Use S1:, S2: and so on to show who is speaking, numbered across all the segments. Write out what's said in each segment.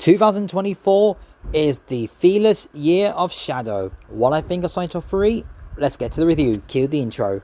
S1: 2024 is the fearless year of Shadow. What I think of Sonic 3, let's get to the review. Cue the intro.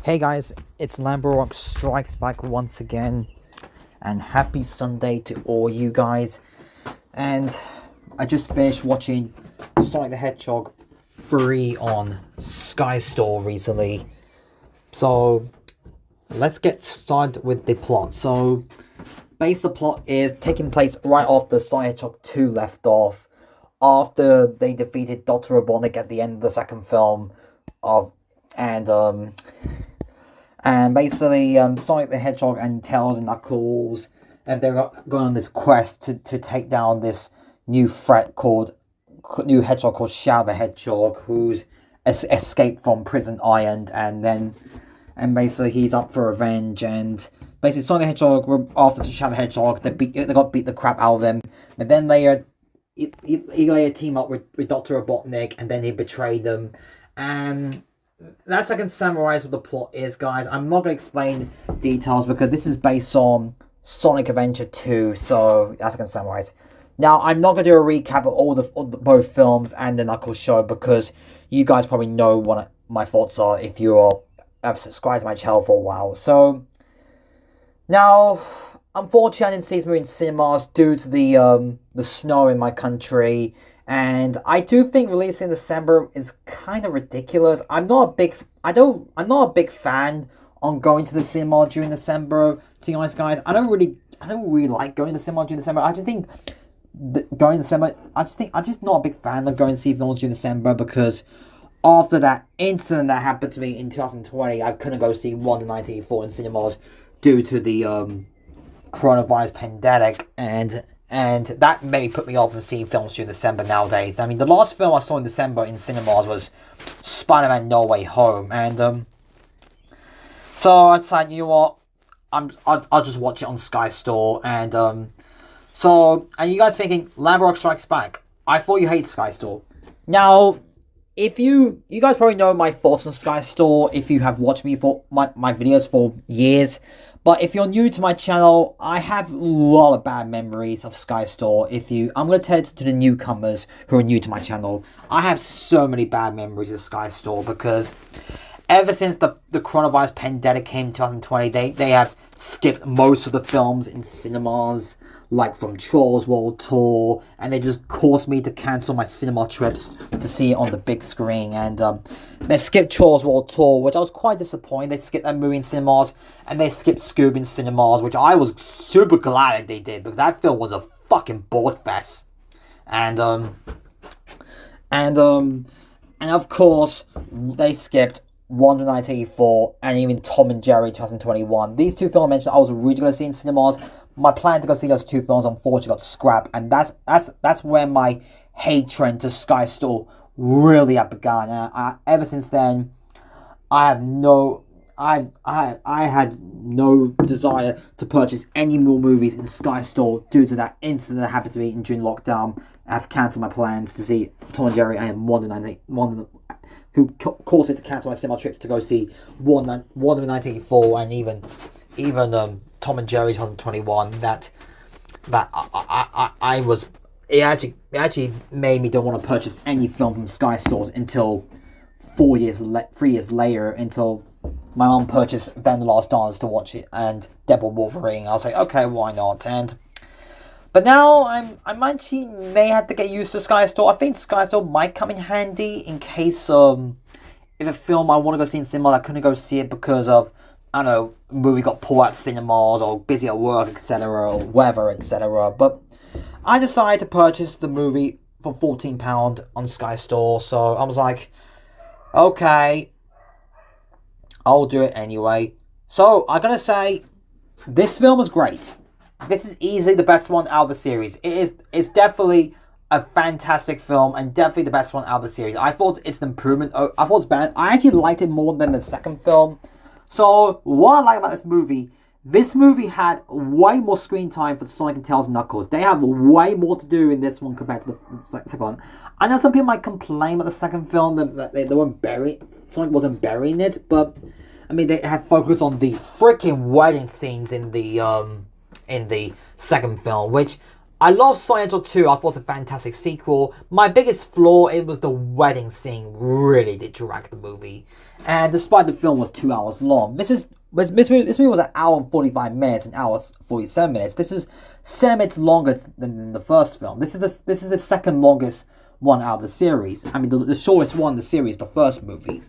S1: Hey guys, it's LamboRocksStrikesBack once again, and happy Sunday to all you guys. And I just finished watching Sonic the Hedgehog 3 on Sky Store recently. So let's get started with the plot. So the plot is taking place right after Sonic Hedgehog 2 left off, after they defeated Dr. Robotnik at the end of the second film. And basically Sonic the Hedgehog and Tails and Knuckles, and they're going on this quest to take down this new hedgehog called Shadow the Hedgehog, who's escaped from Prison Island, and basically he's up for revenge. And basically Sonic the Hedgehog, after Shadow the Hedgehog, they got beat the crap out of them, but then they team up with Dr. Robotnik, and then he betrayed them. And that's how I can summarize what the plot is, guys. I'm not going to explain details because this is based on Sonic Adventure 2, so that's how I can summarize. Now, I'm not going to do a recap of all the both films and the Knuckles show because you guys probably know what my thoughts are if you have subscribed to my channel for a while. So, now, unfortunately, I didn't see this movie in cinemas due to the snow in my country. And I do think releasing in December is kind of ridiculous. I'm not a big fan on going to the cinema during December. To be honest, guys, I don't really like going to the cinema during December. I just think going to December. I'm just not a big fan of going to see films during December because after that incident that happened to me in 2020, I couldn't go see Wonder 1984 in cinemas due to the coronavirus pandemic, and that maybe put me off from seeing films during December nowadays. I mean, the last film I saw in December in cinemas was Spider-Man No Way Home. And so I decided, you know what, I'll just watch it on Sky Store. And and you guys thinking, LamboRock Strikes Back, I thought you hate Sky Store. Now, if you guys probably know my thoughts on Sky Store if you have watched me for my videos for years. But if you're new to my channel, I have a lot of bad memories of Sky Store. I'm going to tell it to the newcomers who are new to my channel. I have so many bad memories of Sky Store because ever since the coronavirus pandemic came in 2020, they have skipped most of the films in cinemas, like from Trolls World Tour, and they just caused me to cancel my cinema trips to see it on the big screen. And they skipped Trolls World Tour, which I was quite disappointed. They skipped that movie in cinemas, and they skipped Scoob in cinemas, which I was super glad that they did, because that film was a fucking bored fest. And of course, they skipped Wonder 1984 and even Tom and Jerry 2021. These two films I mentioned I was originally going to see in cinemas. My plan to go see those two films unfortunately got scrapped, and that's where my hatred to Sky Store really had begun. And ever since then, I have no I had no desire to purchase any more movies in Sky Store due to that incident that happened to me during lockdown. I've cancelled my plans to see Tom and Jerry and who caused me to cancel my cinema trips to go see Wonder 1984 and even Tom and Jerry 2021. That I was it actually made me don't want to purchase any film from Sky Stores until 3 years later, until my mom purchased Van the Last Dance to watch it and Deadpool Wolverine. I was like, okay, why not? But now I actually may have to get used to Sky Store. I think Sky Store might come in handy in case if a film I want to go see in cinema, I couldn't go see it because of, I don't know, movie got pulled out of cinemas or busy at work, etc., or weather, etc. But I decided to purchase the movie for £14 on Sky Store, so I was like, okay, I'll do it anyway. So I gotta say, this film is great. This is easily the best one out of the series. It's definitely a fantastic film and definitely the best one out of the series. I thought it's an improvement. I thought it's bad. I actually liked it more than the second film. So what I like about this movie had way more screen time for Sonic and Tails and Knuckles. They have way more to do in this one compared to the second one. I know some people might complain about the second film that they weren't Sonic wasn't burying it, but I mean they had focused on the freaking wedding scenes in the second film, which I love. Sonic Hedgehog 2, I thought it was a fantastic sequel. My biggest flaw, it was the wedding scene really did drag the movie. And despite the film was 2 hours long, this movie was an hour and 45 minutes, an hour 47 minutes. This is 7 minutes longer than the first film. This is the second longest one out of the series. I mean, the shortest one in the series, the first movie.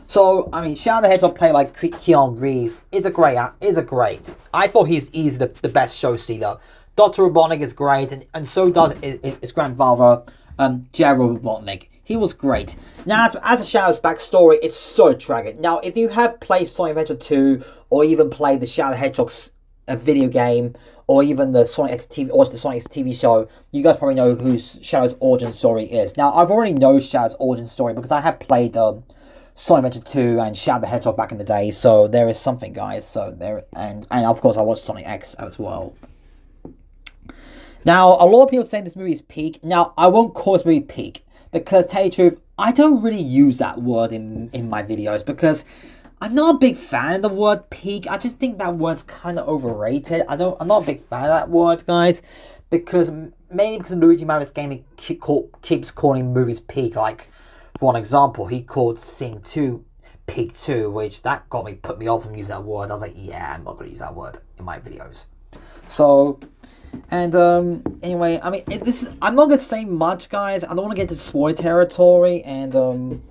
S1: So, I mean, Shadow the Hedgehog, played by Keanu Reeves, is great. I thought he's easily the best show stealer. Dr. Robotnik is great, and so does his grandfather, Gerald Robotnik. He was great. Now, as a Shadow's backstory, it's so tragic. Now, if you have played Sonic the Hedgehog 2, or even played the Shadow the Hedgehog's video game, or even the Sonic X TV show, you guys probably know who Shadow's origin story is. Now, I've already known Shadow's origin story because I have played Sonic Adventure 2 and Shadow the Hedgehog back in the day, so there is something, guys. So there, and of course I watched Sonic X as well. Now, a lot of people saying this movie is peak. Now, I won't call this movie peak because, to tell you the truth, I don't really use that word in my videos because I'm not a big fan of the word peak. I just think that word's kind of overrated. I'm not a big fan of that word, guys, because mainly because Luigi Maris Gaming keeps calling movies peak. Like, for one example, he called Sing 2 Peak 2, which that put me off from using that word. I was like, yeah, I'm not going to use that word in my videos. So, and anyway, I mean, I'm not going to say much, guys. I don't want to get into spoiler territory, and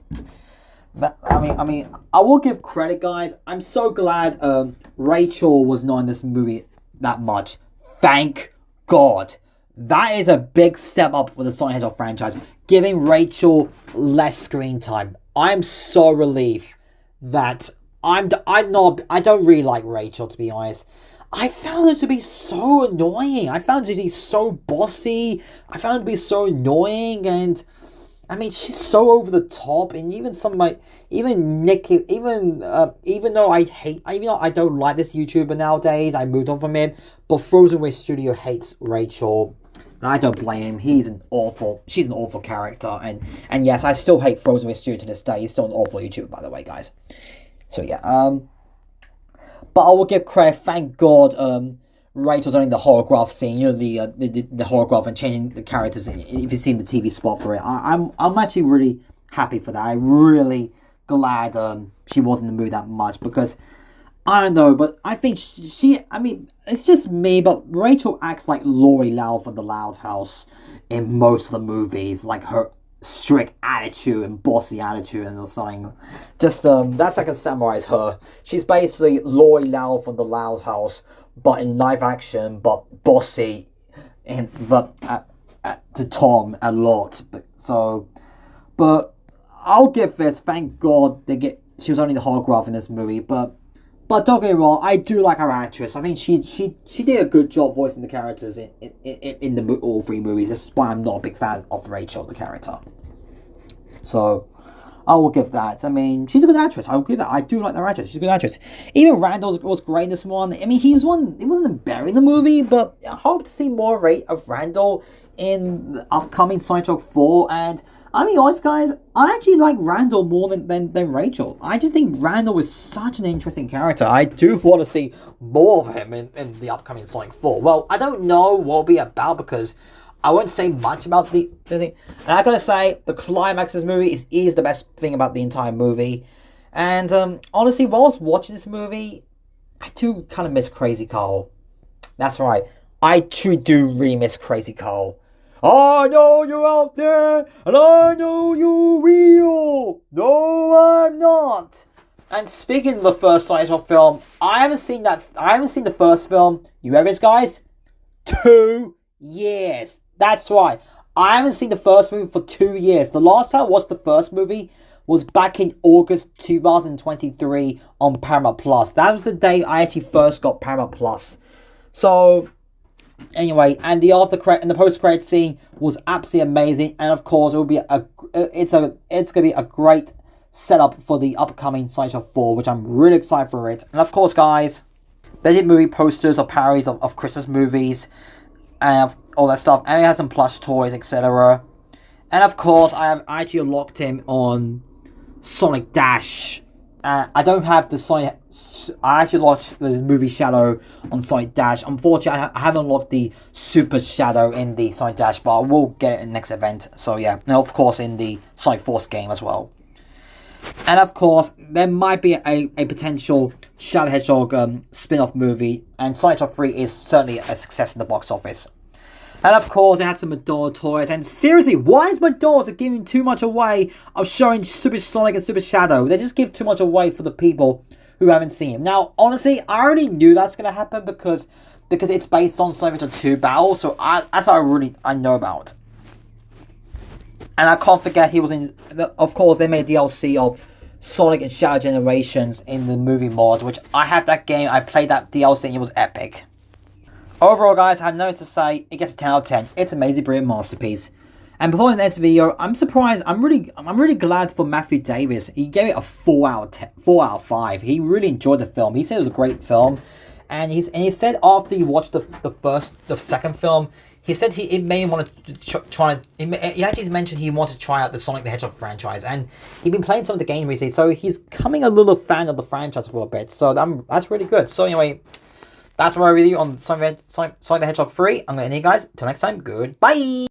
S1: but, I mean, I will give credit, guys. I'm so glad Rachel was not in this movie that much. Thank God. That is a big step up for the Sonic Hedgehog franchise, giving Rachel less screen time. I'm so relieved that I don't really like Rachel, to be honest. I found her to be so annoying. I found her to be so bossy. I found her to be so annoying, and I mean, she's so over the top. And even even though I don't like this YouTuber nowadays, I moved on from him. But Frozen Way Studio hates Rachel. And I don't blame him. She's an awful character. And yes, I still hate Frozen with Studio to this day. He's still an awful YouTuber, by the way, guys. So yeah, but I will give credit, thank God, Rachel's only the holograph scene, you know, the holograph and changing the characters, if you've seen the TV spot for it. I'm actually really happy for that. I'm really glad she wasn't in the movie that much, because I don't know, but I think I mean, it's just me, but Rachel acts like Lori Lau from the Loud House in most of the movies, like her strict attitude and bossy attitude and something. Just, that's how I can summarize her. She's basically Lori Lau from the Loud House, but in live action, but bossy, but to Tom a lot. But I'll give this, thank God she was only the holograph in this movie, but don't get me wrong, I do like her actress. I think she did a good job voicing the characters in all three movies. That's why I'm not a big fan of Rachel, the character. So, I will give that. I mean, she's a good actress. I will give that. I do like that actress. She's a good actress. Even Randall was great in this one. I mean, he wasn't buried in the movie, but I hope to see more of Randall in the upcoming Sonic Hedgehog 4. And I mean, honest guys, I actually like Randall more than Rachel. I just think Randall is such an interesting character. I do want to see more of him in the upcoming Sonic 4. Well, I don't know what it'll be about because I won't say much about the thing. And I gotta say, the climax of this movie is the best thing about the entire movie. And honestly, while I was watching this movie, I do kind of miss Crazy Carl. That's right. I truly do really miss Crazy Carl. I know you're out there, and I know you're real. No, I'm not. And speaking of the first Sonic Hedgehog film, I haven't seen the first film. You hear this, guys? 2 years. That's right. I haven't seen the first movie for 2 years. The last time I watched the first movie was back in August 2023 on Paramount Plus. That was the day I actually first got Paramount Plus. So, anyway, and the post-credit scene was absolutely amazing. And of course, it will be it's gonna be a great setup for the upcoming Sonic Hedgehog 4, which I'm really excited for it. And of course, guys, they did movie posters or parodies of Christmas movies and all that stuff, and it has some plush toys, etc. And of course, I actually locked him on Sonic Dash. I don't have the Sonic. I actually locked the movie Shadow on Sonic Dash. Unfortunately, I haven't locked the Super Shadow in the Sonic Dash, but I will get it in the next event. So yeah, and of course in the Sonic Force game as well. And of course, there might be a potential Shadow Hedgehog spin-off movie, and Sonic Hedgehog 3 is certainly a success in the box office. And of course, it had some Madonna toys. And seriously, why is Madonna giving too much away of showing Super Sonic and Super Shadow? They just give too much away for the people who haven't seen him. Now, honestly, I already knew that's going to happen because it's based on Sonic Hedgehog 2 Battle. So that's what I know about. And I can't forget he was in... Of course, they made DLC of Sonic and Shadow Generations in the movie mods, which I have that game. I played that DLC and it was epic. Overall, guys, I have nothing to say. It gets a 10 out of 10. It's an amazing, brilliant masterpiece. And before the next video, I'm surprised. I'm really glad for Matthew Davis. He gave it a 4 out of 5. He really enjoyed the film. He said it was a great film, and he said after he watched the second film, he said he may want to try. He actually mentioned he wanted to try out the Sonic the Hedgehog franchise, and he's been playing some of the games recently, so he's becoming a little fan of the franchise for a bit. So that's really good. So anyway, that's my review on Sonic the Hedgehog 3. I'm going to end here, guys. Until next time, goodbye!